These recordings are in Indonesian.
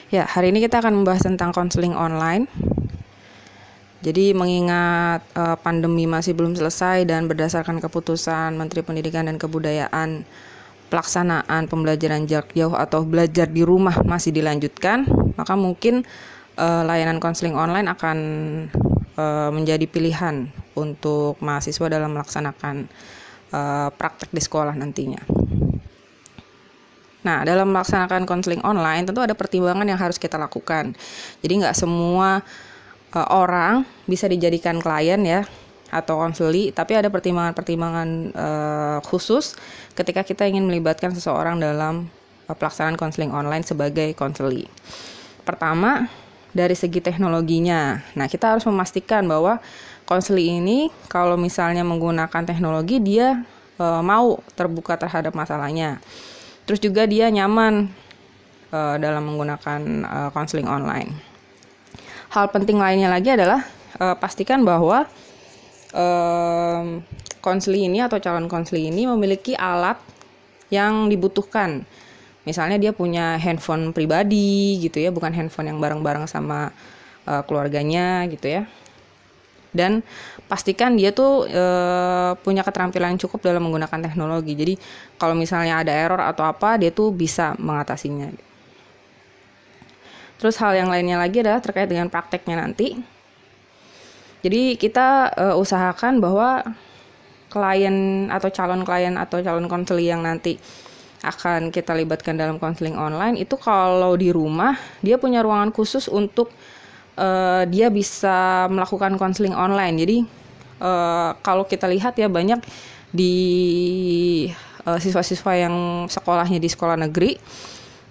Ya, hari ini kita akan membahas tentang konseling online. Jadi mengingat pandemi masih belum selesai dan berdasarkan keputusan Menteri Pendidikan dan Kebudayaan, pelaksanaan pembelajaran jarak jauh atau belajar di rumah masih dilanjutkan, maka mungkin layanan konseling online akan menjadi pilihan untuk mahasiswa dalam melaksanakan praktek di sekolah nantinya. Nah, dalam melaksanakan konseling online tentu ada pertimbangan yang harus kita lakukan. Jadi nggak semua orang bisa dijadikan klien ya atau konseli, tapi ada pertimbangan-pertimbangan khusus ketika kita ingin melibatkan seseorang dalam pelaksanaan konseling online sebagai konseli. Pertama, dari segi teknologinya. Nah, kita harus memastikan bahwa konseli ini kalau misalnya menggunakan teknologi dia mau terbuka terhadap masalahnya. Terus juga dia nyaman dalam menggunakan konseling online. Hal penting lainnya lagi adalah pastikan bahwa konseli ini atau calon konseli ini memiliki alat yang dibutuhkan. Misalnya dia punya handphone pribadi gitu ya, bukan handphone yang bareng-bareng sama keluarganya gitu ya. Dan pastikan dia tuh punya keterampilan yang cukup dalam menggunakan teknologi. Jadi kalau misalnya ada error atau apa, dia tuh bisa mengatasinya. Terus hal yang lainnya lagi adalah terkait dengan prakteknya nanti. Jadi kita usahakan bahwa klien atau calon konseli yang nanti akan kita libatkan dalam konseling online itu kalau di rumah dia punya ruangan khusus untuk dia bisa melakukan konseling online. Jadi kalau kita lihat ya banyak di siswa-siswa yang sekolahnya di sekolah negeri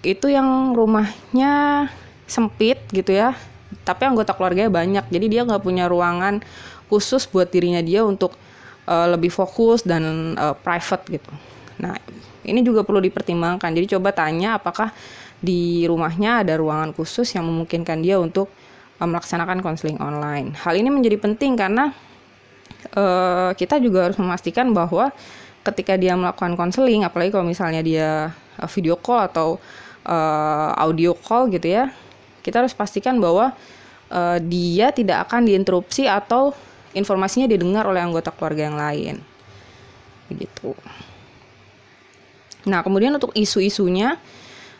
itu yang rumahnya sempit gitu ya, tapi anggota keluarganya banyak. Jadi dia nggak punya ruangan khusus buat dirinya dia untuk lebih fokus dan private gitu. Nah, ini juga perlu dipertimbangkan. Jadi coba tanya apakah di rumahnya ada ruangan khusus yang memungkinkan dia untuk melaksanakan konseling online. Hal ini menjadi penting karena kita juga harus memastikan bahwa ketika dia melakukan konseling, apalagi kalau misalnya dia video call atau audio call gitu ya, kita harus pastikan bahwa dia tidak akan diinterupsi atau informasinya didengar oleh anggota keluarga yang lain. Begitu. Nah, kemudian untuk isu-isunya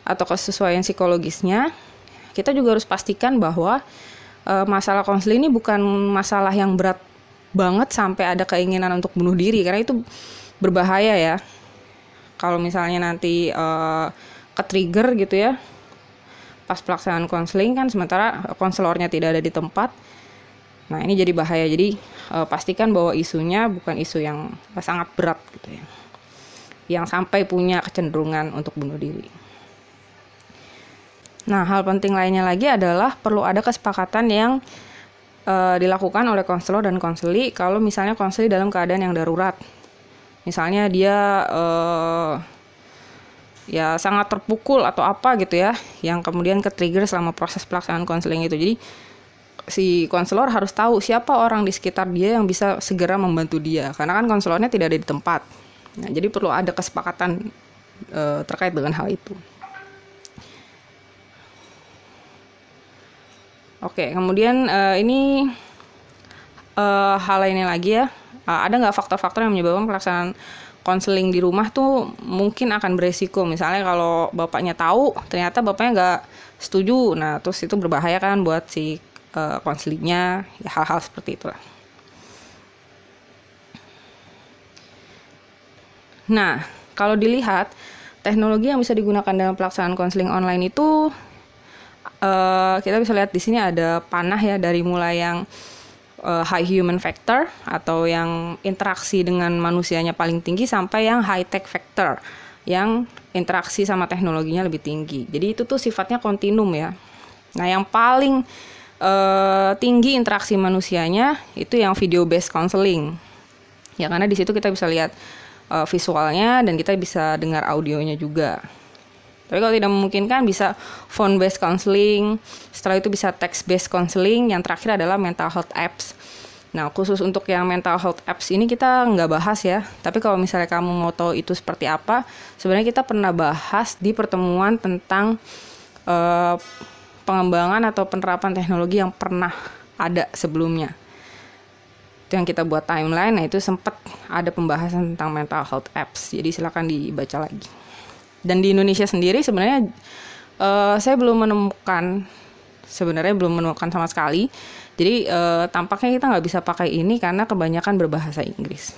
atau kesesuaian psikologisnya, kita juga harus pastikan bahwa masalah konseling ini bukan masalah yang berat banget sampai ada keinginan untuk bunuh diri, karena itu berbahaya ya. Kalau misalnya nanti ke-trigger gitu ya pas pelaksanaan konseling kan, sementara konselornya tidak ada di tempat. Nah, ini jadi bahaya. Jadi pastikan bahwa isunya bukan isu yang sangat berat gitu ya, yang sampai punya kecenderungan untuk bunuh diri. Nah, hal penting lainnya lagi adalah perlu ada kesepakatan yang dilakukan oleh konselor dan konseli kalau misalnya konseli dalam keadaan yang darurat. Misalnya dia ya sangat terpukul atau apa gitu ya, yang kemudian ke-trigger selama proses pelaksanaan konseling itu. Jadi si konselor harus tahu siapa orang di sekitar dia yang bisa segera membantu dia, karena kan konselornya tidak ada di tempat. Nah, jadi perlu ada kesepakatan terkait dengan hal itu. Oke, kemudian ini hal lainnya lagi ya, ada nggak faktor-faktor yang menyebabkan pelaksanaan konseling di rumah tuh mungkin akan beresiko. Misalnya kalau bapaknya tahu, ternyata bapaknya nggak setuju, nah terus itu berbahaya kan buat si konselingnya, ya hal-hal seperti itulah. Nah, kalau dilihat teknologi yang bisa digunakan dalam pelaksanaan konseling online itu kita bisa lihat di sini ada panah ya, dari mulai yang high human factor atau yang interaksi dengan manusianya paling tinggi sampai yang high tech factor yang interaksi sama teknologinya lebih tinggi. Jadi itu tuh sifatnya kontinum ya. Nah, yang paling tinggi interaksi manusianya itu yang video based counseling. Ya, karena di situ kita bisa lihat visualnya dan kita bisa dengar audionya juga. Tapi kalau tidak memungkinkan bisa phone based counseling, setelah itu bisa text based counseling, yang terakhir adalah mental health apps. Nah, khusus untuk yang mental health apps ini kita nggak bahas ya, tapi kalau misalnya kamu mau tahu itu seperti apa, sebenarnya kita pernah bahas di pertemuan tentang pengembangan atau penerapan teknologi yang pernah ada sebelumnya. Itu yang kita buat timeline. Nah, itu sempat ada pembahasan tentang mental health apps. Jadi silakan dibaca lagi. Dan di Indonesia sendiri sebenarnya saya belum menemukan sama sekali. Jadi tampaknya kita nggak bisa pakai ini karena kebanyakan berbahasa Inggris.